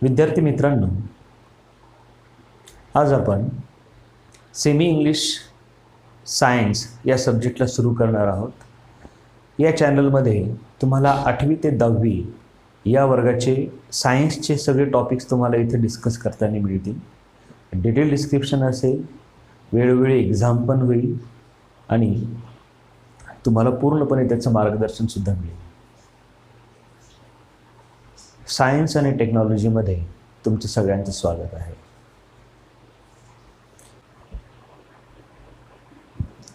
विद्यार्थी मित्रांनो, आज आपण सेमी इंग्लिश सायन्स या सब्जेक्टला सुरू करणार आहोत. या चॅनलमध्ये तुम्हाला 8वी ते 10वी या वर्गाचे सायन्सचे सगळे टॉपिक्स तुम्हाला इथे डिस्कस करताना मिळतील. डिटेल डिस्क्रिप्शन असेल, वेळोवेळी एक्झाम पण होईल आणि तुम्हाला पूर्णपणे त्याचं मार्गदर्शनसुद्धा मिळेल. सायन्स आणि टेक्नॉलॉजीमध्ये तुमचं सगळ्यांचं स्वागत आहे.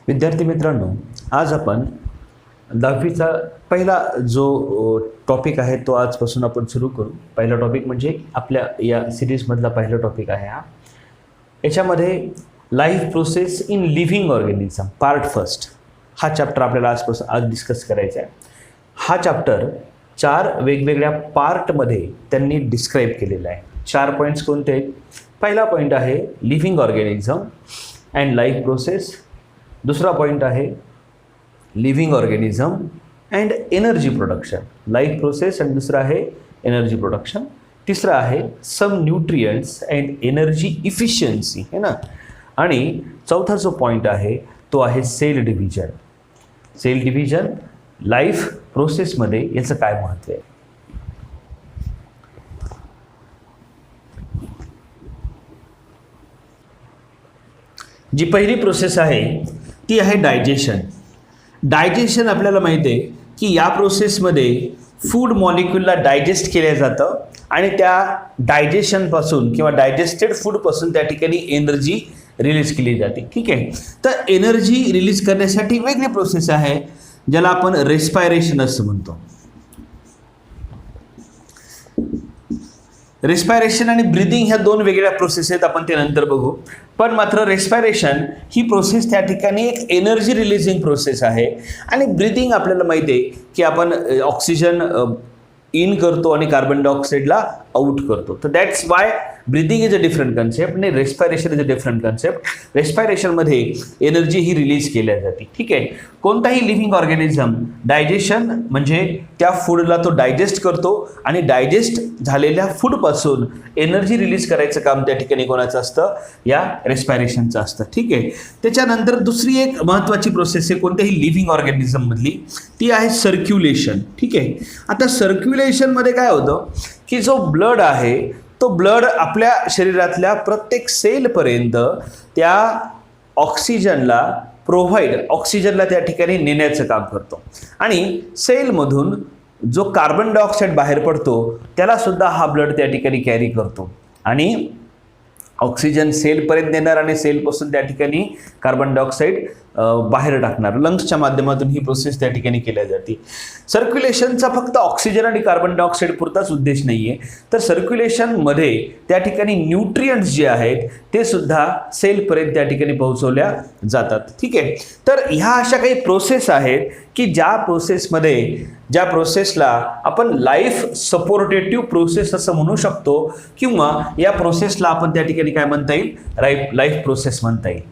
विद्यार्थी मित्रांनो, आज आपण 10वीचा पहिला जो टॉपिक आहे तो आजपासून आपण सुरू करू. पहिला टॉपिक म्हणजे आपल्या या सिरीजमधला पहिला टॉपिक आहे हा. याच्यामध्ये life process in living organism part first हा चॅप्टर आपल्याला आज डिस्कस करायचा आहे. हा चॅप्टर 4 वेगवेगळ्या पार्टमध्ये त्यांनी डिस्क्राईब केलेला आहे. 4 पॉईंट्स कोणते आहेत? पहिला पॉईंट आहे living organism and life process. दुसरा पॉईंट आहे living organism and energy production. Life process आणि दुसरा आहे एनर्जी प्रोडक्शन. तिसरा आहे some nutrients and energy efficiency, है ना. आणि चौथा जो पॉईंट आहे तो आहे cell division. Cell division life प्रोसेसमध्ये याचं काय महत्त्व आहे? जी पहिली प्रोसेस आहे ती आहे डायजेशन. डायजेशन आपल्याला माहिती आहे की या प्रोसेसमध्ये फूड मॉलिक्यूलला डायजेस्ट केलं जातं आणि त्या डायजेशनपासून किंवा डायजेस्टेड फूडपासून त्या ठिकाणी एनर्जी रिलीज केली जाते. ठीक आहे. तर एनर्जी रिलीज करण्यासाठी वेगळी प्रोसेस आहे ज्याला आपण रेस्पायरेशन असं म्हणतो. रेस्पायरेशन आणि ब्रीदिंग ह्या 2 वेगळ्या प्रोसेस आहेत, आपण ते नंतर बघू. पण मात्र रेस्पायरेशन ही प्रोसेस त्या ठिकाणी एक एनर्जी रिलीजिंग प्रोसेस आहे आणि ब्रीदिंग आपल्याला माहिती आहे की आपण ऑक्सिजन इन करतो आणि कार्बन डायऑक्साईडला आउट करतो. तर that's why breathing is a different concept आणि respiration is a different concept. रेस्पायरेशनमध्ये एनर्जी ही रिलीज केल्या जाते. ठीक आहे. कोणताही लिव्हिंग ऑर्गॅनिझम डायजेशन म्हणजे त्या फूडला तो डायजेस्ट करतो आणि डायजेस्ट झालेल्या फूडपासून एनर्जी रिलीज करायचं काम त्या ठिकाणी कोणाचं असतं? या रेस्पायरेशनचं असतं. ठीक आहे. त्याच्यानंतर दुसरी एक महत्त्वाची प्रोसेस आहे कोणत्याही लिव्हिंग ऑर्गॅनिझममधली, ती आहे सर्क्युलेशन. ठीक आहे. आता सर्क्युलेशनमध्ये काय होतं की जो ब्लड आहे तो ब्लड आपल्या शरीरातल्या प्रत्येक सेलपर्यंत त्या ऑक्सिजनला त्या ठिकाणी नेण्याचं काम करतो आणि सेलमधून जो कार्बन डायऑक्साईड बाहेर पडतो त्याला सुद्धा हा ब्लड त्या ठिकाणी कॅरी करतो आणि ऑक्सिजन सेलपर्यंत नेणार आणि सेलपासून त्या ठिकाणी कार्बन डायऑक्साईड बाहेर टाकणार. लंग्सच्या माध्यमातून ही प्रोसेस त्या ठिकाणी केल्या जाते. सर्क्युलेशनचा फक्त ऑक्सिजन आणि कार्बन डायऑक्साईड पुरताच उद्देश नाही आहे, तर सर्क्युलेशनमध्ये त्या ठिकाणी न्यूट्रियंट्स जे आहेत ते सुद्धा सेलपर्यंत त्या ठिकाणी पोहोचवल्या जातात. ठीक आहे. तर ह्या अशा काही प्रोसेस आहेत की ज्या प्रोसेसला आपण लाईफ सपोर्टेटिव्ह प्रोसेस असं म्हणू शकतो किंवा या प्रोसेसला आपण त्या ठिकाणी काय म्हणता येईल? लाईफ प्रोसेस म्हणता येईल.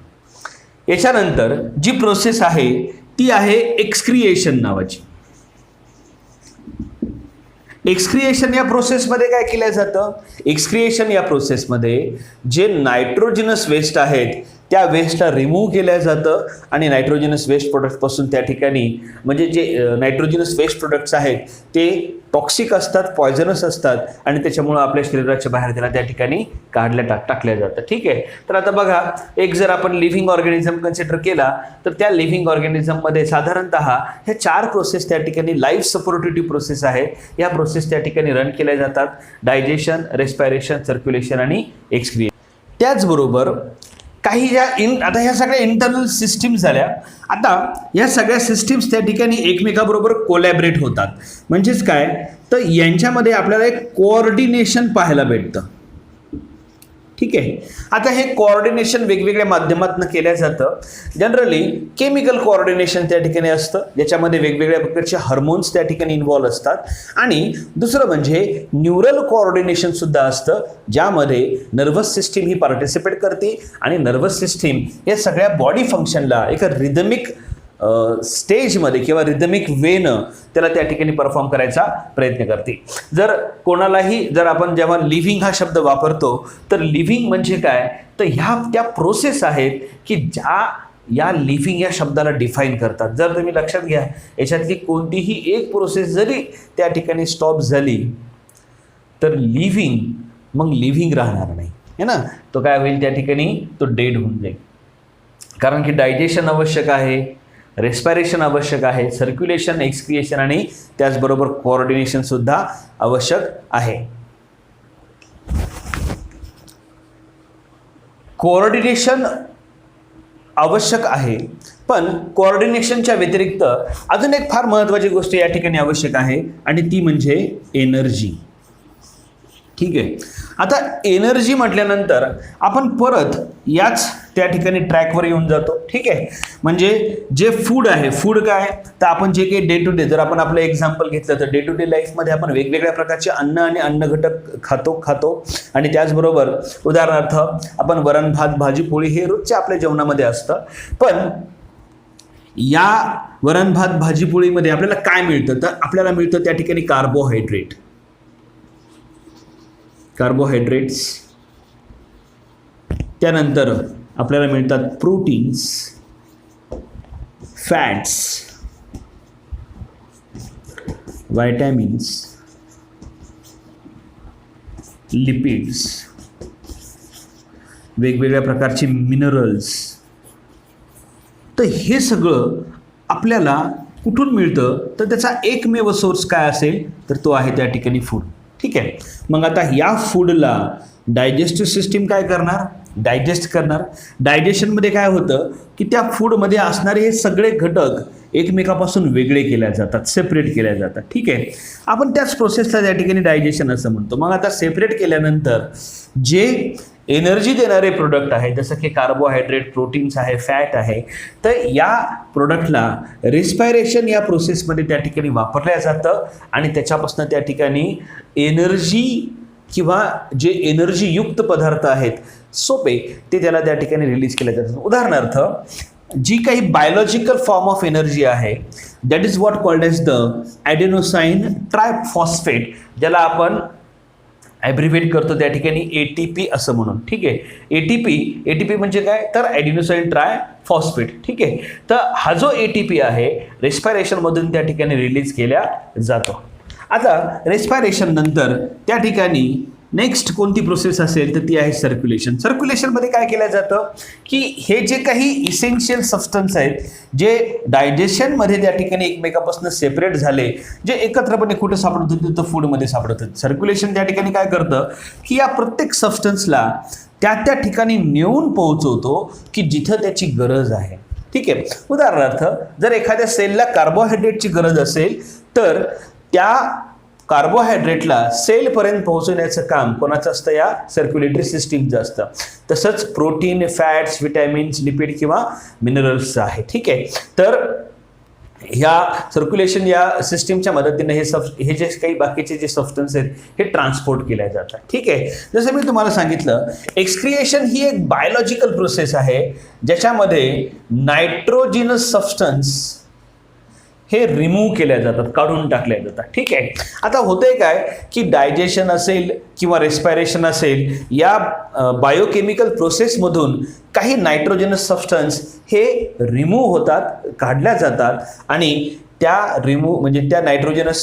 याच्यानंतर जी प्रोसेस आहे ती आहे एक्सक्रिएशन नावाची. एक्सक्रिएशन या प्रोसेसमध्ये काय केलं जातं? एक्सक्रिएशन या प्रोसेसमध्ये जे नायट्रोजनस वेस्ट आहेत त्या वेस्टला रिमूव्ह केलं जातं आणि नायट्रोजनस वेस्ट प्रोडक्टपासून त्या ठिकाणी म्हणजे जे नायट्रोजनस वेस्ट प्रोडक्ट्स आहेत ते टॉक्सिक असतात, पॉयझनस असतात आणि त्याच्यामुळं आपल्या शरीराच्या बाहेर त्याला त्या ठिकाणी टाकल्या जातं. ठीक आहे. तर आता बघा, एक जर आपण लिव्हिंग ऑर्गॅनिझम कन्सिडर केला तर त्या लिव्हिंग ऑर्गॅनिझममध्ये साधारणतः ह्या 4 प्रोसेस त्या ठिकाणी लाईफ सपोर्टेटिव्ह प्रोसेस आहेत. या प्रोसेस त्या ठिकाणी रन केल्या जातात: डायजेशन, रेस्पायरेशन, सर्क्युलेशन आणि एक्सक्रिएशन. त्याचबरोबर काही आता ह्या सगळ्या इंटरनल सिस्टीम्स झाल्या. आता या सगळ्या सिस्टीम्स त्या ठिकाणी एकमेकाबरोबर कोलॅबरेट होतात. म्हणजेच काय, तर यांच्यामध्ये आपल्याला एक कोऑर्डिनेशन पाहायला भेटतं. ठीक आहे. आता हे कोऑर्डिनेशन वेगवेगळ्या माध्यमातून केलं जातं. जनरली केमिकल कोऑर्डिनेशन त्या ठिकाणी असतं, ज्याच्यामध्ये वेगवेगळ्या प्रकारचे हार्मोन्स त्या ठिकाणी इन्व्हॉल्व असतात. आणि दुसरं म्हणजे न्यूरल कोऑर्डिनेशन सुद्धा असतं, ज्यामध्ये नर्व्हस सिस्टीम ही पार्टिसिपेट करते आणि नर्व्हस सिस्टीम या सगळ्या बॉडी फंक्शनला एका रिदमिक स्टेजमध्ये किंवा रिदमिक वेनं त्याला त्या ठिकाणी परफॉर्म करायचा प्रयत्न करते. जर कोणालाही जर आपण जेव्हा लिव्हिंग हा शब्द वापरतो तर लिव्हिंग म्हणजे काय, तर ह्या त्या प्रोसेस आहेत की ज्या या लिव्हिंग या शब्दाला डिफाईन करतात. जर तुम्ही लक्षात घ्या, याच्यातली कोणतीही एक प्रोसेस जरी त्या ठिकाणी स्टॉप झाली तर लिव्हिंग मग लिव्हिंग राहणार नाही है ना, तो काय होईल त्या ठिकाणी, तो डेड होऊन जाईल. कारण की डायजेशन आवश्यक आहे, रेस्पिरेशन आवश्यक आहे, सर्क्युलेशन, एक्सक्रिएशन आणि त्याचबरोबर कोऑर्डिनेशन सुद्धा आवश्यक आहे. कोऑर्डिनेशन आवश्यक आहे, पण कोऑर्डिनेशनच्या व्यतिरिक्त अजून एक फार महत्त्वाची गोष्ट या ठिकाणी आवश्यक आहे आणि ती म्हणजे एनर्जी. ठीक आहे. आता एनर्जी म्हटल्यानंतर आपण परत याच त्या ठिकाणी ट्रॅकवर येऊन जातो. ठीक आहे. म्हणजे जे फूड आहे, फूड काय, तर आपण जे काही डे टू डे, जर आपण आपलं एक्झाम्पल घेतलं तर डे टू डे लाईफमध्ये आपण वेगवेगळ्या प्रकारचे अन्न आणि अन्न घटक खातो आणि त्याचबरोबर उदाहरणार्थ आपण वरण भात भाजी पोळी हे रोजच्या आपल्या जेवणामध्ये असतं. पण या वरण भात भाजी पोळीमध्ये आपल्याला काय मिळतं, तर आपल्याला मिळतं त्या ठिकाणी कार्बोहायड्रेट्स, त्यानंतर आपल्याला मिळतात प्रोटीन्स, फॅट्स, व्हायटॅमिन्स, लिपिड्स, वेगवेगळ्या प्रकारचे मिनरल्स. तर हे सगळं आपल्याला कुठून मिळतं, तर त्याचा एकमेव सोर्स काय असेल, तर तो आहे त्या ठिकाणी फूड. ठीक आहे. मग आता या फूडला डायजेस्टिव्ह सिस्टीम काय करणार, डायजेस्ट करणार. डायजेशनमध्ये काय होतं की त्या फूडमध्ये असणारे हे सगळे घटक एकमेकापासून वेगळे केल्या जातात, सेपरेट केल्या जातात. ठीक आहे. आपण त्याच प्रोसेसला त्या ठिकाणी डायजेशन असं म्हणतो. मग आता सेपरेट केल्यानंतर जे एनर्जी देणारे प्रोडक्ट आहे, जसं की कार्बोहायड्रेट, प्रोटीन्स आहे, फॅट आहे, तर या प्रोडक्टला रेस्पिरेशन या प्रोसेसमध्ये त्या ठिकाणी वापरल्या जातं आणि त्याच्यापासून त्या ठिकाणी एनर्जी किंवा जे एनर्जीयुक्त पदार्थ आहेत सोपे ते त्याला त्या ठिकाणी रिलीज केले जातात. उदाहरणार्थ जी काही बायोलॉजिकल फॉर्म ऑफ एनर्जी आहे, that is what called as the adenosine triphosphate, ज्याला आपण ॲब्रिव्हिएट करतो त्या ठिकाणी ATP असं म्हणून. ठीक आहे. ATP म्हणजे काय, तर ॲडेनोसाईन ट्रायफॉस्फेट. ठीक आहे. तर हा जो ATP आहे रेस्पिरेशनमधून त्या ठिकाणी रिलीज केला जातो. आता रेस्पिरेशन नंतर त्या ठिकाणी नेक्स्ट कोणती प्रोसेस असेल तर ती आहे सर्क्युलेशन. सर्क्युलेशनमध्ये काय केलं जातं की हे जे काही इसेन्शियल सबस्टन्स आहेत, जे डायजेशनमध्ये त्या ठिकाणी एकमेकापासून सेपरेट झाले, जे एकत्रपणे कुठं सापडत होते तर फूडमध्ये सापडत होते. सर्क्युलेशन त्या ठिकाणी काय करतं की या प्रत्येक सबस्टन्सला त्या ठिकाणी नेऊन पोहोचवतो की जिथं त्याची गरज आहे. ठीक आहे. उदाहरणार्थ जर एखाद्या सेलला कार्बोहायड्रेटची गरज असेल तर त्या कार्बोहायड्रेटला सेलपर्यंत पोहोचवण्याचं काम कोणाचं असतं, या सर्क्युलेटरी सिस्टीमचं असतं. तसंच प्रोटीन, फॅट्स, विटॅमिन्स, लिपिड किंवा मिनरल्सचं आहे. ठीक आहे. तर ह्या सर्क्युलेशन या सिस्टीमच्या मदतीने हे जे काही बाकीचे जे सबस्टन्स आहेत हे ट्रान्सपोर्ट केले जातात. ठीक आहे. जसं मी तुम्हाला सांगितलं, एक्सक्रिएशन ही एक बायोलॉजिकल प्रोसेस आहे ज्याच्यामध्ये नायट्रोजिनस सबस्टन्स हे रिमूव्ह केल्या जातात, काढून टाकल्या जातात. ठीक आहे. आता होतंय काय की डायजेशन असेल किंवा रेस्पिरेशन असेल, या बायोकेमिकल प्रोसेसमधून काही नायट्रोजनस सबस्टन्स हे रिमूव्ह होतात, काढल्या जातात आणि त्या नायट्रोजनस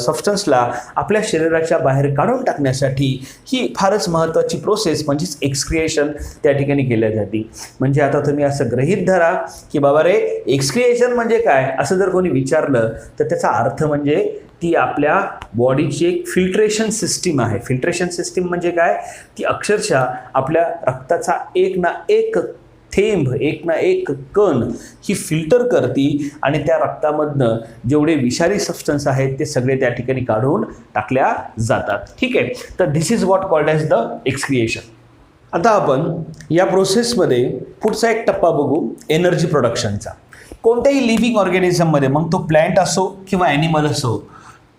सबस्टन्सला आपल्या शरीराच्या बाहेर काढून टाकण्यासाठी ही फारच महत्त्वाची प्रोसेस म्हणजेच एक्सक्रिएशन त्या ठिकाणी केल्या जाते. म्हणजे आता तुम्ही असं गृहीत धरा की बाबा रे, एक्सक्रिएशन म्हणजे काय असं जर कोणी विचारलं तर त्याचा अर्थ म्हणजे ती आपल्या बॉडीची एक फिल्ट्रेशन सिस्टीम आहे. फिल्ट्रेशन सिस्टीम म्हणजे काय, ती अक्षरशः आपल्या रक्ताचा एक ना एक थेंब, एक ना एक कण ही फिल्टर करती आणि त्या रक्तामधनं जेवढे विषारी सबस्टन्स आहेत ते सगळे त्या ठिकाणी काढून टाकल्या जातात. ठीक आहे. तर this is what called as the excretion. आता आपण या प्रोसेसमध्ये पुढचा एक टप्पा बघू, एनर्जी प्रोडक्शनचा. कोणत्याही लिव्हिंग ऑर्गॅनिझममध्ये, मग तो प्लॅन्ट असो किंवा ॲनिमल असो,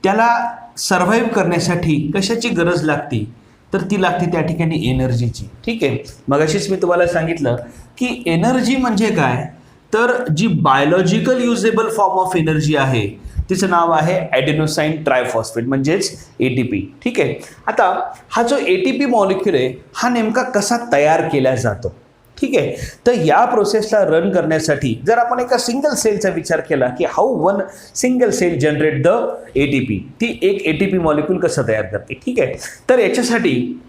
त्याला सर्व्हाइव्ह करण्यासाठी कशाची गरज लागते, तर ती लागते त्या ठिकाणी एनर्जीची. ठीक आहे. मग अशीच मी तुम्हाला सांगितलं की एनर्जी म्हणजे काय, तर जी biological usable form of energy आहे तिचं नाव आहे ॲडेनोसाईन ट्रायफॉस्फेट म्हणजेच ATP. ठीक आहे. आता हा जो ATP मॉलिक्युल आहे हा नेमका कसा तयार केला जातो? ठीक आहे. तर या प्रोसेसला रन करण्यासाठी जर आपण एका सिंगल सेलचा विचार केला की how one single cell generate the ATP, ती एक ATP मॉलिक्युल कसं तयार करते? ठीक आहे. तर याच्यासाठी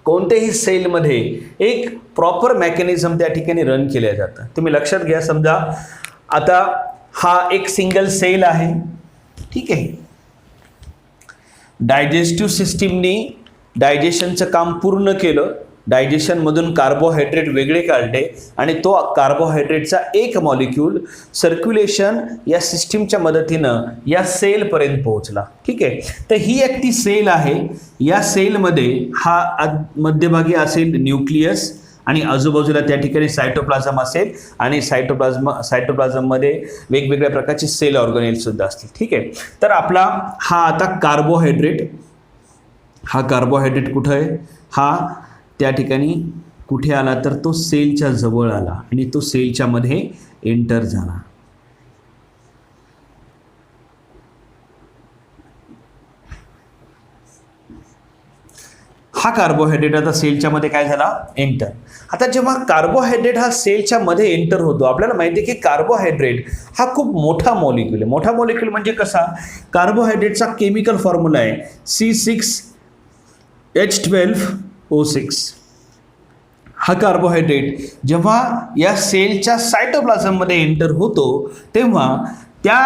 कोणत्याही सेलमध्ये एक प्रॉपर मेकॅनिझम त्या ठिकाणी रन केलं जातं. तुम्ही लक्षात घ्या, समजा आता हा एक सिंगल सेल आहे. ठीक आहे. डायजेस्टिव्ह सिस्टीमनी डायजेशनचं काम पूर्ण केलं, डायजेशनमधून कार्बोहायड्रेट वेगळे काढले आणि तो कार्बोहायड्रेटचा एक मॉलिक्यूल सर्क्युलेशन या सिस्टीमच्या मदतीनं या सेलपर्यंत पोहोचला. ठीक आहे. तर ही एक ती सेल आहे. या सेलमध्ये हा मध्यभागी असेल न्यूक्लियस आणि आजूबाजूला त्या ठिकाणी सायटोप्लाझम असेल आणि सायटोप्लाझममध्ये वेगवेगळ्या प्रकारचे सेल ऑर्गनेल सुद्धा असतील. ठीक आहे. तर आपला हा आता कार्बोहायड्रेट, हा कार्बोहायड्रेट कुठं आहे? हा त्या ठिकाणी कुठे आला तर तो सेलच्या जवळ आला आणि तो सेलच्या मध्ये एंटर झाला. हा कार्बोहायड्रेट आता सेलच्या मध्ये काय झाला? एंटर. आता जेव्हा कार्बोहायड्रेट हा सेलच्या मध्ये एंटर होतो, आपल्याला माहिती आहे की कार्बोहायड्रेट हा खूप मोठा मॉलिक्यूल आहे. मोठा मॉलिक्यूल म्हणजे कसा? कार्बोहायड्रेटचा केमिकल फॉर्म्युला आहे C6H12O6. हा कार्बोहायड्रेट जेव्हा या सेलच्या सायटोप्लाझममध्ये एंटर होतो तेव्हा त्या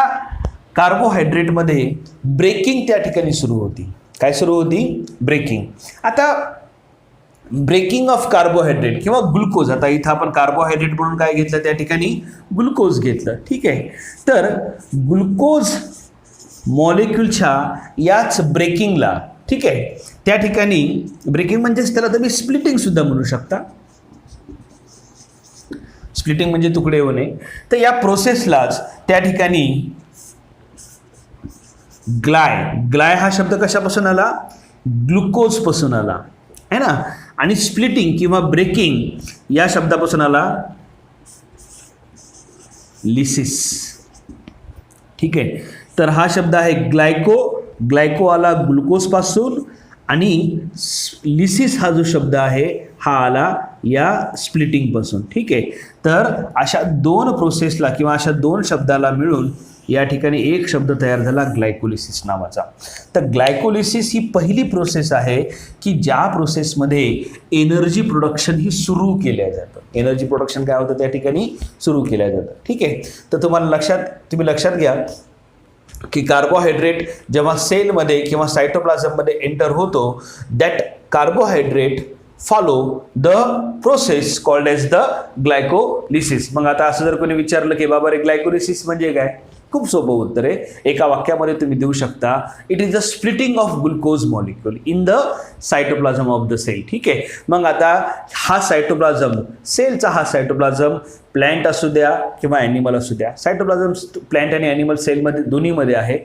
कार्बोहायड्रेटमध्ये ब्रेकिंग त्या ठिकाणी सुरू होती. काय सुरू होती? ब्रेकिंग. आता ब्रेकिंग ऑफ कार्बोहायड्रेट किंवा ग्लुकोज, आता इथं आपण कार्बोहायड्रेट म्हणून काय घेतलं? त्या ठिकाणी ग्लुकोज घेतलं. ठीक आहे. तर ग्लुकोज मॉलिक्यूलच्या याच ब्रेकिंगला, ठीक आहे, त्या ठिकाणी ब्रेकिंग म्हणजेच त्याला तुम्ही स्प्लिटिंग सुद्धा म्हणू शकता. स्प्लिटिंग म्हणजे तुकडे होणे. तर या प्रोसेसलाच त्या ठिकाणी ग्लाय हा शब्द कशापासून आला? ग्लुकोज पासून आला है ना. आणि स्प्लिटिंग किंवा ब्रेकिंग या शब्दापासून आला लिसिस. ठीक आहे. तर हा शब्द आहे ग्लायको आला ग्लुकोज पासून आणि लिसिस हा जो शब्द आहे हा आला या स्प्लिटिंग पासून. ठीक आहे. तर अशा दोन प्रोसेसला किंवा अशा दोन शब्दाला मिळून या ठिकाणी एक शब्द तयार झाला ग्लायकोलिसिस नावाचा. तर ग्लायकोलिसिस ही पहिली प्रोसेस आहे की ज्या प्रोसेसमध्ये एनर्जी प्रोडक्शन ही सुरू केल्या जातं. एनर्जी प्रोडक्शन काय होतं? त्या ठिकाणी सुरू केल्या जातं. ठीक आहे. तर तुम्ही लक्षात घ्या की कार्बोहायड्रेट जेव्हा सेलमध्ये किंवा सायटोप्लाझममध्ये एंटर होतो, that carbohydrate follow the process called as the glycolysis. मग आता असं जर कोणी विचारलं की बाबा रे ग्लायकोलिसिस म्हणजे काय? खूप सोपं उत्तर आहे. एका वाक्यामध्ये तुम्ही देऊ शकता, it is the splitting of glucose molecule in the cytoplasm of the cell. ठीक आहे. मग आता हा सायटोप्लाझम, सेलचा हा सायटोप्लाझम प्लॅन्ट असू द्या किंवा ॲनिमल असू द्या, सायटोप्लाझम प्लॅन्ट आणि ॲनिमल सेलमध्ये दोन्हीमध्ये आहे.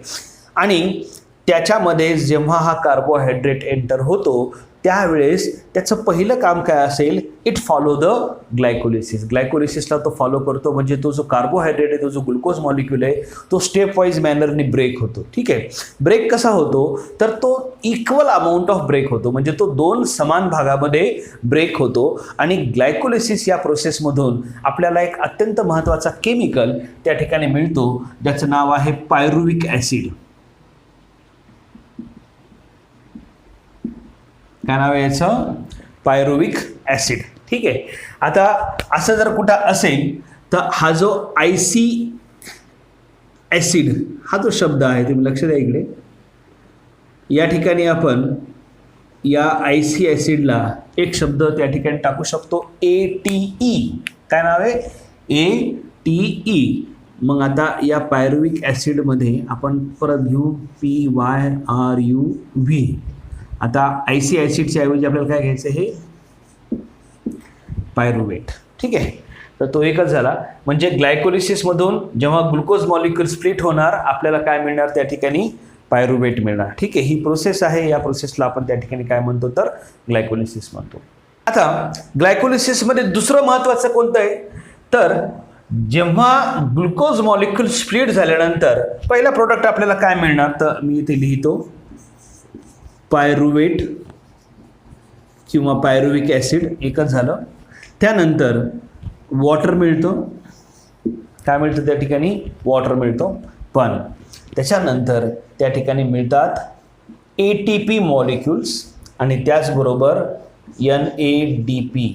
आणि त्याच्यामध्ये जेव्हा हा कार्बोहायड्रेट एंटर होतो त्यावेळेस त्याचं पहिलं काम काय असेल? It follow the glycolysis. ग्लायकोलिसिसला तो फॉलो करतो. म्हणजे तो जो कार्बोहायड्रेट आहे, तो जो ग्लुकोज मॉलिक्यूल आहे, तो स्टेप वाईज मॅनरने ब्रेक होतो. ठीक आहे. ब्रेक कसा होतो? तर तो इक्वल अमाऊंट ऑफ ब्रेक होतो. म्हणजे तो दोन समान भागामध्ये ब्रेक होतो. आणि ग्लायकोलिसिस या प्रोसेसमधून आपल्याला एक अत्यंत महत्त्वाचा केमिकल त्या ठिकाणी मिळतो ज्याचं नाव आहे पायरुविक ॲसिड. काय नाव आहे याचं? Pyruvic acid. ठीक आहे. आता असं जर कुठं असेल तर हा जो IC ॲसिड हा जो शब्द आहे, तुम्ही लक्ष द्या इकडे, या ठिकाणी आपण या IC ॲसिडला एक शब्द त्या ठिकाणी टाकू शकतो ATE. काय नाव आहे? ATE. मग आता या पायरुविक ॲसिडमध्ये आपण परत घेऊ PYRUV. आता IC ॲसिडच्या ऐवजी आपल्याला काय घ्यायचं? हे पायरुवेट. ठीक आहे. तर तो एकच झाला. म्हणजे ग्लायकोलिसिसमधून जेव्हा ग्लुकोज मॉलिक्यूल स्प्लिट होणार आपल्याला काय मिळणार? त्या ठिकाणी पायरुवेट मिळणार. ठीक आहे. ही प्रोसेस आहे. या प्रोसेसला आपण त्या ठिकाणी काय म्हणतो? तर ग्लायकोलिसिस म्हणतो. आता ग्लायकोलिसिसमध्ये दुसरं महत्त्वाचं कोणतं आहे? तर जेव्हा ग्लुकोज मॉलिक्यूल स्प्लिट झाल्यानंतर पहिला प्रोडक्ट आपल्याला काय मिळणार, तर मी इथे लिहितो पायरुवेट किंवा पायरुविक ॲसिड, एकच झालं. त्यानंतर वॉटर मिळतं, काय मिळतं त्या ठिकाणी, वॉटर मिळतो. पण त्याच्यानंतर त्या ठिकाणी मिळतात ATP मॉलिक्युल्स आणि त्याचबरोबर NADP.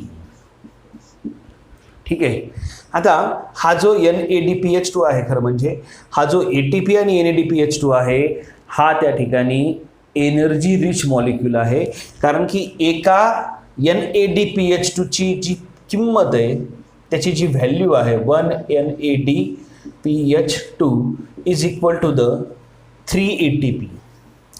ठीक आहे. आता हा जो NADPH2 आहे, खरं म्हणजे हा जो ATP आणि NADPH2 आहे हा त्या ठिकाणी एनर्जी रिच मॉलिक्यूल आहे, कारण की एका NADPH2 ची जी किंमत आहे त्याची जी व्हॅल्यू आहे 1 NADPH2 is equal to the 3 ATP.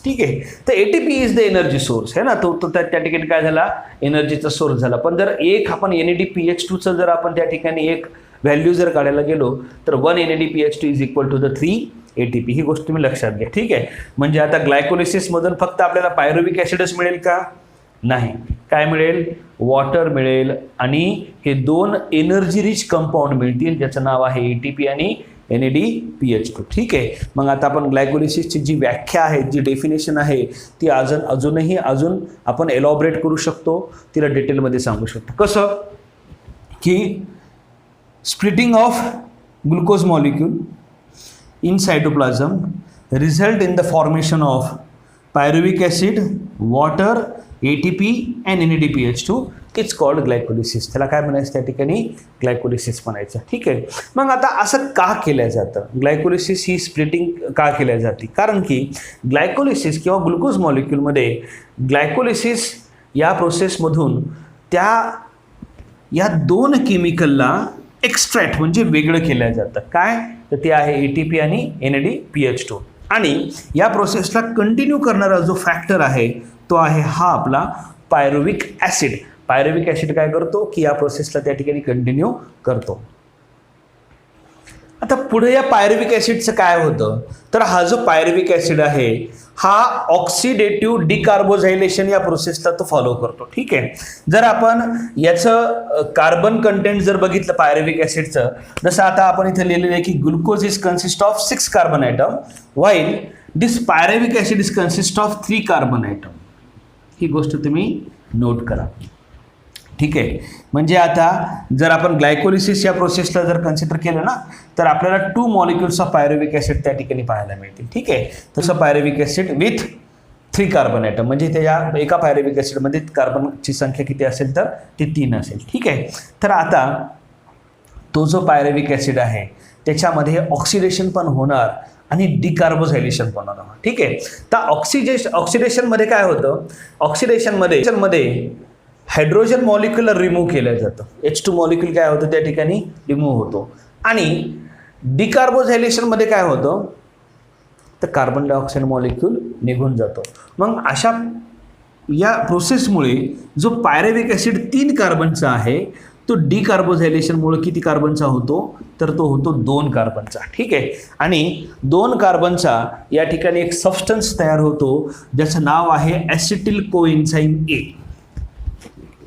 ठीक आहे. तर ATP is the energy source है ना, तो त्या ठिकाणी काय झाला, एनर्जीचा सोर्स झाला. पण जर एक आपण NADPH2चं जर आपण त्या ठिकाणी एक व्हॅल्यू जर काढायला गेलो तर 1 NADPH2 is equal to the 3 ATP. ही गोष्ट तुम्ही लक्षात घ्या. ठीक आहे. म्हणजे आता ग्लायकोलिसिसमधून फक्त आपल्याला पायरुविक ॲसिडच मिळेल का, नाही, काय मिळेल, वॉटर मिळेल आणि हे दोन एनर्जी रिच कंपाऊंड मिळतील ज्याचं नाव आहे ATP आणि NADPH2. ठीक आहे. मग आता आपण ग्लायकोलिसिसची जी व्याख्या आहे, जी डेफिनेशन आहे ती अजूनही आपण एलॉबरेट करू शकतो, तिला डिटेलमध्ये सांगू शकतो. कसं की splitting of glucose molecule in cytoplasm result in the formation of pyruvic acid, water, ATP and NADPH2. It's called glycolysis. त्याला काय म्हणायचं त्या ठिकाणी, ग्लायकोलिसिस म्हणायचं. ठीक आहे. मग आता असं का केलं जातं, ग्लायकोलिसिस ही स्प्लिटिंग का केल्या जाते, कारण की ग्लायकोलिसिस किंवा ग्लुकोज मॉलिक्यूलमध्ये ग्लायकोलिसिस या प्रोसेसमधून या दोन केमिकलला एक्स्ट्रॅक्ट म्हणजे वेगळं केलं जातं. काय, तर ते आहे ATP आणि NADPH2. आणि या प्रोसेसला कंटिन्यू करणारा जो फॅक्टर आहे तो आहे हा आपला पायरुविक ॲसिड. पायरुविक ॲसिड काय करतो की या प्रोसेसला त्या ठिकाणी कंटिन्यू करतो. आता पुढे या पायरुविक ॲसिडचं काय होतं, तर हा जो पायरुविक ॲसिड आहे हा ऑक्सिडेटिव्ह डिकार्बोझायलेशन या प्रोसेसला तो फॉलो करतो. ठीक आहे. जर आपण याचं कार्बन कंटेंट जर बघितलं पायरुविक ॲसिडचं, जसं आता आपण इथे लिहिलेलं आहे की glucose is consist of 6 carbon atom while this pyruvic acid is consist of 3 carbon atom. ही गोष्ट तुम्ही नोट करा. ठीक आहे. म्हणजे आता जर आपण ग्लायकोलिसिस या प्रोसेसला जर कन्सिडर केलं ना तर आपल्याला 2 मॉलिक्युल्स ऑफ पायरुविक ॲसिड त्या ठिकाणी पाहायला मिळतील. ठीक आहे. तसं pyruvic acid with 3 carbon atom, म्हणजे त्या एका पायरुविक ॲसिडमध्ये कार्बनची संख्या किती असेल तर ती 3 असेल. ठीक आहे. तर आता तो जो पायरुविक ॲसिड आहे त्याच्यामध्ये ऑक्सिडेशन पण होणार आणि डिकार्बोझायलेशन पण होणार. ठीक आहे. तर ऑक्सिडेशनमध्ये काय होतं, ऑक्सिडेशनमध्ये हायड्रोजन मॉलिक्युल रिमूव्ह केलं जातं, H2 मॉलिक्युल काय होतं त्या ठिकाणी रिमूव्ह होतो. आणि डिकार्बोझायलेशनमध्ये काय होतं, तर कार्बन डायऑक्साईड मॉलिक्यूल निघून जातो. मग अशा या प्रोसेसमुळे जो पायरुविक ॲसिड 3 कार्बनचा आहे तो डिकार्बोझायलेशनमुळे किती कार्बनचा होतो, तर तो होतो 2 कार्बनचा. ठीक आहे. आणि 2 कार्बनचा या ठिकाणी एक सबस्टन्स तयार होतो ज्याचं नाव आहे ॲसिटिल कोएन्झाइम A.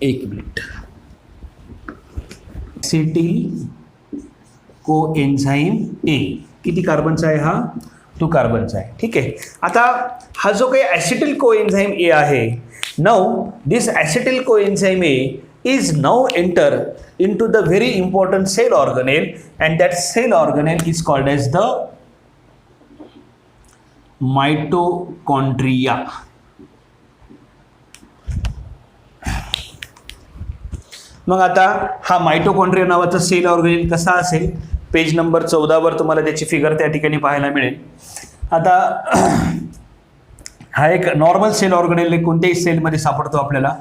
एक मिनिट, ॲसिटिल कोएन्झाइम A किती कार्बनचा आहे, हा 2 कार्बनचा आहे. ठीक आहे. आता हा जो काही ॲसिटिल कोएन्झाइम A आहे, now this acetyl coenzyme A is now enter into the very important cell organelle and that cell organelle is called as the mitochondria. मग आता हा माइटोकॉन्ड्रिया नावाचा सेल ऑर्गेनेल कसा असेल, पेज नंबर 14 वर तुम्हाला त्याची फिगर त्या ठिकाणी पाहायला मिळेल. आता हा एक नॉर्मल सेल ऑर्गेनेल कोणत्याही सेलमध्ये सापडतो आपल्याला,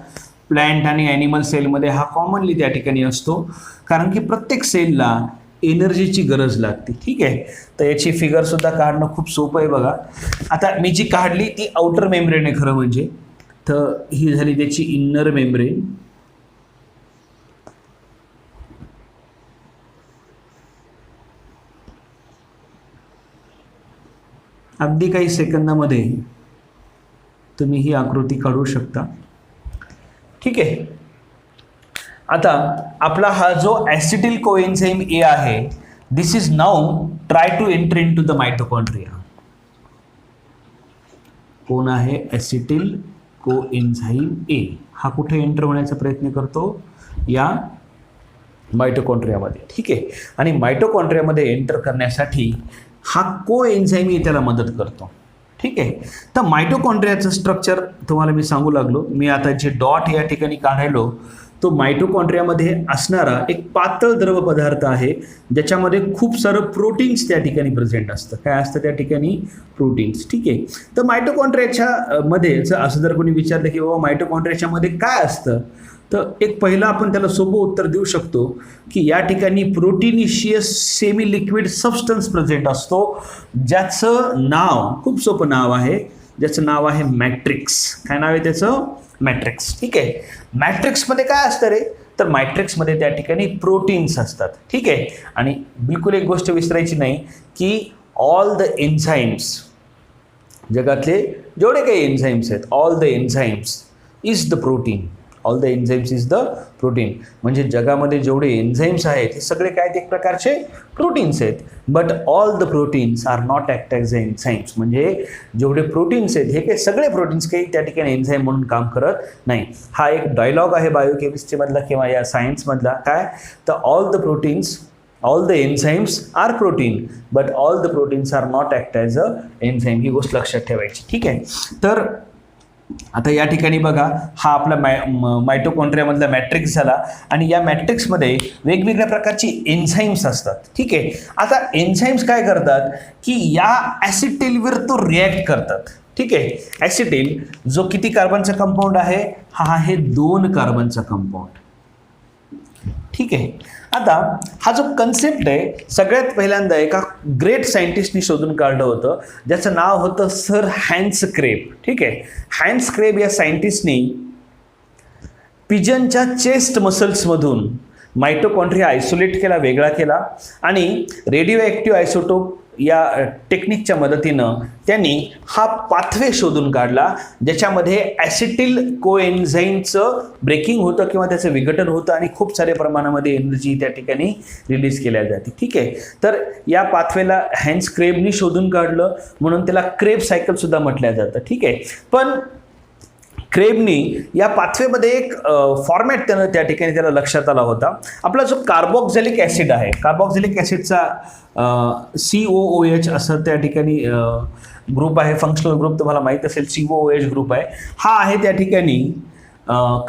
प्लॅन्ट आणि ॲनिमल सेलमध्ये हा कॉमनली त्या ठिकाणी असतो, कारण की प्रत्येक सेलला एनर्जीची गरज लागते. ठीक आहे. तर याची फिगरसुद्धा काढणं खूप सोपं आहे. बघा, आता मी जी काढली ती आउटर मेम्ब्रेन आहे खरं म्हणजे, तर ही झाली त्याची इन्नर मेम्ब्रेन. अगदी काही सेकंदामध्ये तुम्ही ही आकृती काढू शकता. ठीक आहे. आता आपला हा जो ॲसिटिल कोएन्झाईम ए आहे, this is now try to enter in to the mitochondria. कोण आहे? Acetyl coenzyme A. हा कुठे एंटर होण्याचा प्रयत्न करतो? या मायटोकॉन्ड्रियामध्ये. ठीक आहे. आणि मायटोकॉन्ड्रियामध्ये एंटर करण्यासाठी हा कोएन्झाईम ए त्याला मदत करतो. ठीक आहे. तर मायटोकॉन्ड्रियाचं स्ट्रक्चर तुम्हाला मी सांगू लागलो. मी आता जे डॉट या ठिकाणी काढायलो तो मायटोकॉन्ड्रियामध्ये असणारा एक पातळ द्रव पदार्थ आहे, ज्याच्यामध्ये खूप सारं प्रोटीन्स त्या ठिकाणी प्रेझेंट असतं. काय असतं त्या ठिकाणी? प्रोटीन्स. ठीक आहे. तर मायटोकॉन्ड्रियाच्या मध्ये असं जर कोणी विचारलं की बाबा मायटोकॉन्ड्रियाच्या मध्ये काय असतं, तर एक पहिलं आपण त्याला सोपं उत्तर देऊ शकतो की या ठिकाणी proteinaceous semi liquid substance present असतो, ज्याचं नाव खूप सोपं नाव आहे, ज्याचं नाव आहे मॅट्रिक्स. काय नाव आहे त्याचं? मॅट्रिक्स. ठीक आहे. मॅट्रिक्समध्ये काय असतं रे? तर मॅट्रिक्समध्ये त्या ठिकाणी प्रोटीन्स असतात. ठीक आहे. आणि बिलकुल एक गोष्ट विसरायची नाही की ऑल द एन्झाईम्स, जगातले जेवढे काही एन्झाईम्स आहेत, all the enzymes is the protein. All the enzymes is the protein. म्हणजे जगामध्ये जेवढे एन्झाईम्स आहेत हे सगळे काय एक प्रकारचे प्रोटीन्स आहेत. But all the proteins are not act as enzymes. म्हणजे जेवढे प्रोटीन्स आहेत हे काही सगळे प्रोटीन्स काही त्या ठिकाणी एन्झाईम म्हणून काम करत नाही. हा एक डायलॉग आहे बायोकेमिस्ट्रीमधला किंवा या सायन्समधला. काय? तर all the proteins, all the enzymes are protein, but all the proteins are not act as a enzyme. ही गोष्ट लक्षात ठेवायची. ठीक आहे. तर आता या ठिकाणी बघा, हा आपला मायटोकॉन्ड्रियामधला मॅट्रिक्स झाला आणि या मॅट्रिक्समध्ये वेगवेगळ्या प्रकारची एन्झाईम्स असतात. ठीक आहे. आता एन्झाईम्स काय करतात की या ॲसिटिलवर तो रिॲक्ट करतात. ठीक आहे. ॲसिटिल जो किती कार्बनचा कंपाऊंड आहे? हा आहे 2 कार्बनचा कंपाऊंड. ठीक आहे. आता हा जो कन्सेप्ट आहे सगळ्यात पहिल्यांदा एका ग्रेट सायंटिस्टनी शोधून काढलं होतं, ज्याचं नाव होतं सर हॅन्स क्रेब. ठीक आहे. हॅन्स क्रेब या सायंटिस्टनी पिजनच्या चेस्ट मसल्समधून मायटोकॉन्ड्रिया आयसोलेट केला, वेगळा केला आणि रेडिओ ॲक्टिव्ह आयसोटोप या टेक्निकच्या मदतीनं त्यांनी हा पाथवे शोधून काढला, ज्याच्यामध्ये ॲसिटिल कोएन्झाईमचं ब्रेकिंग होतं किंवा त्याचं विघटन होतं आणि खूप साऱ्या प्रमाणामध्ये एनर्जी त्या ठिकाणी रिलीज केल्या जाते. ठीक आहे. तर या पाथवेला हॅन्स क्रेबनी शोधून काढलं, म्हणून त्याला क्रेब सायकलसुद्धा म्हटलं जातं. ठीक आहे. पण क्रेबनी या पाथवेमध्ये एक फॉर्मॅट त्यानं त्या ठिकाणी त्याला लक्षात आला होता. आपला जो कार्बोक्झॅलिक ॲसिड आहे, कार्बोक्झॅलिक ॲसिडचा COOH असं त्या ठिकाणी ग्रुप आहे, फंक्शनल ग्रुप तुम्हाला माहीत असेल, COOH ग्रुप आहे. हा आहे त्या ठिकाणी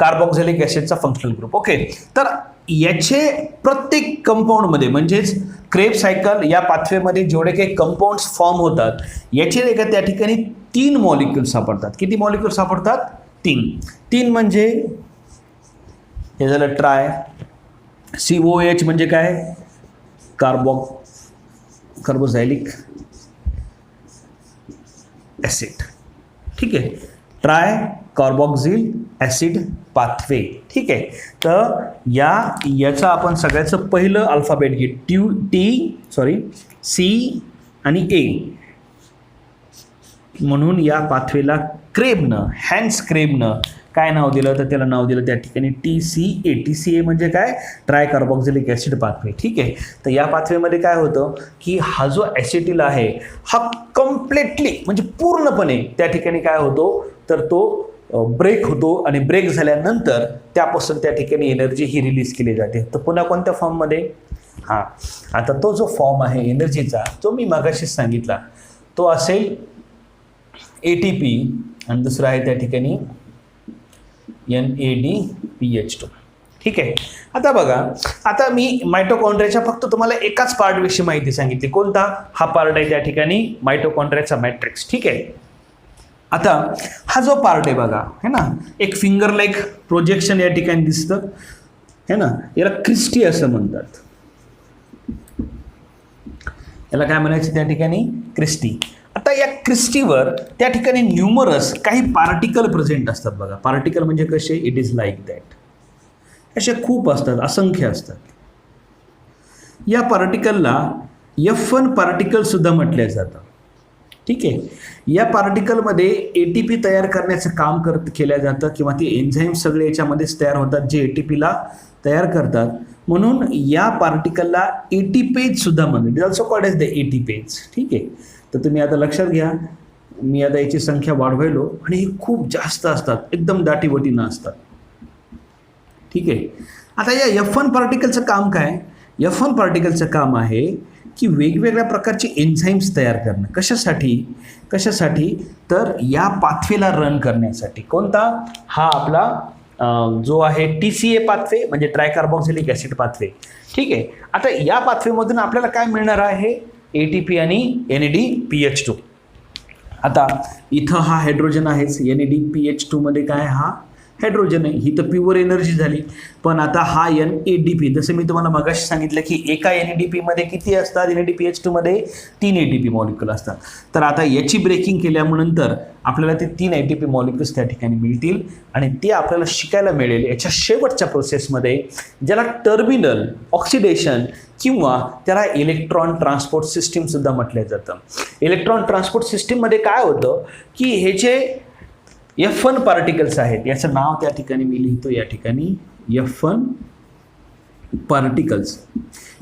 कार्बोक्झॅलिक ॲसिडचा फंक्शनल ग्रुप. ओके. तर याचे प्रत्येक कंपाऊंडमध्ये म्हणजेच क्रेब सायकल या पाथवेमध्ये जेवढे काही कंपाऊंड्स फॉर्म होतात याचे त्या ठिकाणी 3 मॉलिक्यूल सापडतात. किती मॉलिक्यूल सापडतात? 3 म्हणजे हे झालं ट्राय. COOH म्हणजे काय? Carboxylic acid. ठीक आहे. Tricarboxylic acid pathway. ठीक आहे. तर याचं आपण सगळ्याचं पहिलं अल्फाबेट घे, C आणि A म्हणून या पाथवेला क्रेबनं, हॅन्स क्रेबनं काय नाव दिलं? तर त्याला नाव दिलं त्या ठिकाणी TCA. TCA म्हणजे काय? Try carboxylic acid pathway. ठीक आहे. तर या पाथवेमध्ये काय होतं की हा जो ॲसिटिल आहे हा कम्प्लिटली म्हणजे पूर्णपणे त्या ठिकाणी काय होतो तर तो ब्रेक होतो आणि ब्रेक झाल्यानंतर त्यापासून त्या ठिकाणी एनर्जी ही रिलीज केली जाते. तर पुन्हा कोणत्या फॉर्ममध्ये? हां, आता तो जो फॉर्म आहे एनर्जीचा जो मी मागाशीच सांगितला तो असेल ATP आणि दुसरा आहे त्या ठिकाणी NADPH2. ठीक आहे. आता बघा, आता मी मायटोकॉन्ड्रियाच्या फक्त तुम्हाला एकाच पार्टविषयी माहिती सांगितली. कोणता? हा पार्ट आहे त्या ठिकाणी मायटोकॉन्ड्रियाचा मॅट्रिक्स. ठीक आहे. आता हा जो पार्ट आहे बघा, है ना, एक फिंगर लाईक प्रोजेक्शन या ठिकाणी दिसतं, है ना, याला क्रिस्टी असं म्हणतात. याला काय म्हणायचं त्या ठिकाणी? क्रिस्टी. आता या क्रिस्टीवर त्या ठिकाणी न्यूमरस काही पार्टिकल प्रेझेंट असतात बघा. पार्टिकल म्हणजे कसे? It is like that. असे खूप असतात, असंख्य असतात. या पार्टिकलला F1 पार्टिकल सुद्धा म्हटलं जातं. ठीक आहे. या पार्टिकलमध्ये ATP तयार करण्याचं काम केलं जातं किंवा ते एन्झाईम सगळे याच्यामध्येच तयार होतात जे ATPला तयार करतात. म्हणून या पार्टिकलला एटीपेज सुद्धा म्हणतात. It is also called as the ATPase. ठीक आहे. तर तुम्ही आता लक्षात घ्या, मी आता याची संख्या वाढवायलो आणि हे खूप जास्त असतात, एकदम दाटीवटीनं असतात. ठीक आहे. आता या F1 पार्टिकलचं काम काय? F1 पार्टिकलचं काम आहे की वेगवेगळ्या प्रकारचे एन्झाईम्स तयार करणं. कशासाठी तर या पाथवेला रन करण्यासाठी. कोणता? हा आपला जो आहे TCA पाथवे म्हणजे ट्रायकार्बॉक्सिलिक ॲसिड पाथवे. ठीक आहे. आता या पाथवेमधून आपल्याला काय मिळणार आहे? ATP आणि NADPH2. आता इथं हा हायड्रोजन आहेच. NADPH2 मध्ये काय? हा हायड्रोजन आहे. ही तर प्युअर एनर्जी झाली. पण आता हा NADP, जसं मी तुम्हाला मगाशी सांगितलं की एका NADP मध्ये किती असतात? NADPH2 मध्ये 3 ATP मॉलिक्युल असतात. तर आता याची ब्रेकिंग केल्यानंतर आपल्याला ते 3 ATP मॉलिक्युल्स त्या ठिकाणी मिळतील आणि ते आपल्याला शिकायला मिळेल याच्या शेवटच्या प्रोसेसमध्ये, ज्याला टर्मिनल ऑक्सिडेशन किंवा त्याला इलेक्ट्रॉन ट्रान्सपोर्ट सिस्टीम सुद्धा म्हटलं जातं. इलेक्ट्रॉन ट्रान्सपोर्ट सिस्टीममध्ये काय होतं की हे जे F1 पार्टिकल्स आहेत, याचं नाव त्या ठिकाणी मी लिहितो या ठिकाणी F1 पार्टिकल्स.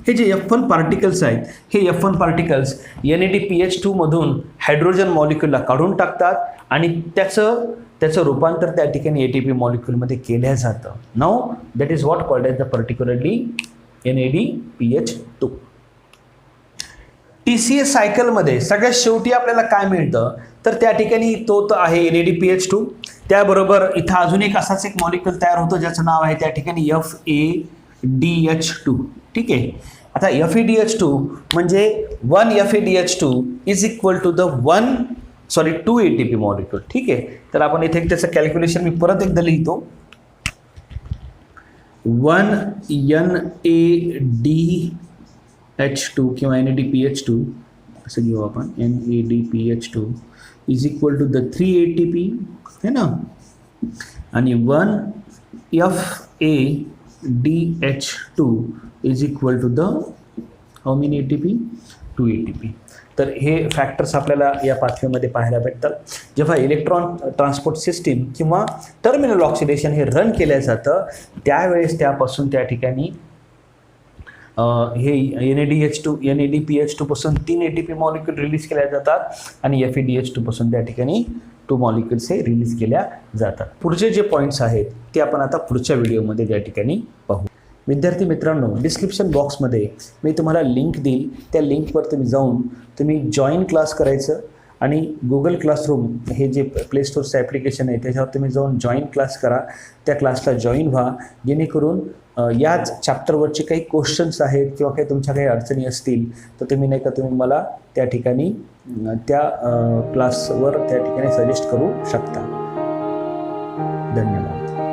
हे जे F1 पार्टिकल्स आहेत, हे F1 पार्टिकल्स NADPH2 मधून हायड्रोजन मॉलिक्युलला काढून टाकतात आणि त्याचं रूपांतर त्या ठिकाणी ATP मॉलिक्युलमध्ये केलं जातं. Now that is what called as the particularly NADPH2. TCA सायकलमध्ये सगळ्यात शेवटी आपल्याला काय मिळतं तर त्या ठिकाणी तो आहे NADPH2. त्याबरोबर इथं अजून एक असाच एक मॉलिक्युल तयार होतो ज्याचं नाव आहे त्या ठिकाणी FADH2. ठीक आहे. आता FADH2 म्हणजे 1 FADH2 is equal to the 2 ATP molecule. ठीक आहे. तर आपण इथे त्याचं कॅल्क्युलेशन मी परत एकदा लिहितो. 1 NADH2 किंवा NADPH2 असं घेऊ आपण. NADPH2 is equal to the 3 ATP है ना, आणि 1 FADH2 is equal to the how many ATP? 2 ATP. तर हे फॅक्टर्स आपल्याला या पाथवेमध्ये पाहायला भेटतात. जेव्हा इलेक्ट्रॉन ट्रान्सपोर्ट सिस्टीम किंवा टर्मिनल ऑक्सिडेशन हे रन केलं जातं त्यावेळेस त्यापासून त्या ठिकाणी हे NADPH2 पासून 3 ATP मॉलिक्युल रिलीज केल्या जातात आणि FADH2 पासून त्या ठिकाणी 2 मॉलिक्युल्स हे रिलीज केल्या जातात. पुढचे जे पॉईंट्स आहेत ते आपण आता पुढच्या व्हिडिओमध्ये त्या ठिकाणी पाहू. विद्यार्थी मित्रांनो, डिस्क्रिप्शन बॉक्समध्ये मी तुम्हाला लिंक देईल. त्या लिंकवर तुम्ही जाऊन तुम्ही जॉईन क्लास करायचं आणि गुगल क्लासरूम हे जे प्ले स्टोअरचं ॲप्लिकेशन आहे त्याच्यावर तुम्ही जाऊन जॉईन क्लास करा. त्या क्लासला जॉईन व्हा, जेणेकरून याच चॅप्टरवरचे काही क्वेश्चन्स आहेत किंवा काही तुमच्या काही अडचणी असतील तर तुम्ही मला त्या ठिकाणी त्या क्लासवर त्या ठिकाणी सजेस्ट करू शकता. धन्यवाद.